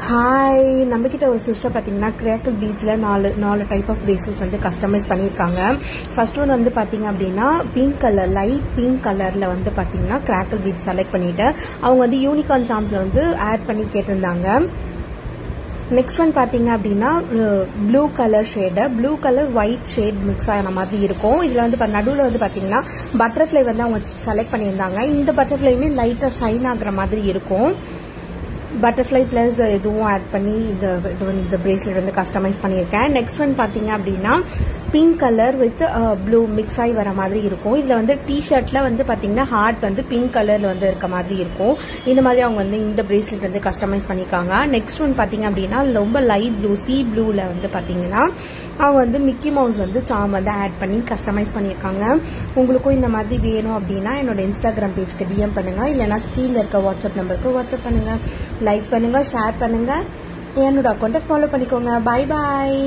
Hi, நம்மக்கிட்ட ஒரு sister பார்த்தீங்கன்னா கிராக்கல் பீச்சில் நாலு டைப் ஆஃப் பிரேஸ்லெட்ஸ் வந்து கஸ்டமைஸ் பண்ணியிருக்காங்க. ஃபர்ஸ்ட் ஒன் வந்து பார்த்தீங்க அப்படின்னா பிங்க் கலர், லைட் பிங்க் கலரில் வந்து பார்த்தீங்கன்னா கிராக்கல் பீச் செலக்ட் பண்ணிவிட்டு அவங்க வந்து யூனிகார்ன் சார்ம்ஸில் வந்து ஆட் பண்ணி கேட்டிருந்தாங்க. நெக்ஸ்ட் ஒன் பார்த்தீங்க அப்படின்னா blue colour shade, blue colour white shade mix ஆன மாதிரி இருக்கும். இதில் வந்து நடுவில் வந்து பார்த்தீங்கன்னா பட்டர்ஃப்ளை வந்து அவங்க செலக்ட் பண்ணியிருந்தாங்க. இந்த பட்டர்ஃப்ளையுமே லைட்டாக ஷைன் ஆகுற மாதிரி இருக்கும். பட்டர்ஃப்ளை ப்ளஸ் இதுவும் ஆட் பண்ணி இந்த பிரேஸ்லெட் வந்து கஸ்டமைஸ் பண்ணியிருக்கேன். நெக்ஸ்ட் ஒன் பார்த்தீங்க அப்படின்னா pink colour with blue mix ஆகி வர மாதிரி இருக்கும். இதில் வந்து டிஷர்ட்டில் வந்து பார்த்தீங்கன்னா ஹார்ட் வந்து பிங்க் கலரில் வந்து இருக்க மாதிரி இருக்கும். இந்த மாதிரி அவங்க வந்து இந்த பிரேஸ்லெட் வந்து கஸ்டமைஸ் பண்ணியிருக்காங்க. நெக்ஸ்ட் ஒன் பார்த்தீங்க அப்படின்னா ரொம்ப லைட் ப்ளூ, சீ ப்ளூவில் வந்து பார்த்தீங்கன்னா அவங்க வந்து மிக்கி மவுஸ் வந்து சாம் வந்து ஆட் பண்ணி கஸ்டமைஸ் பண்ணியிருக்காங்க. உங்களுக்கும் இந்த மாதிரி வேணும் அப்படின்னா என்னோட இன்ஸ்டாகிராம் பேஜ்க்கு டிஎம் பண்ணுங்கள், இல்லைனா ஸ்க்ரீனில் இருக்க வாட்ஸ்அப் நம்பருக்கு வாட்ஸ்அப் பண்ணுங்கள். லைக் பண்ணுங்கள், ஷேர் பண்ணுங்கள், என்னோட அக்கௌண்ட்டை ஃபாலோ பண்ணிக்கோங்க. Bye bye.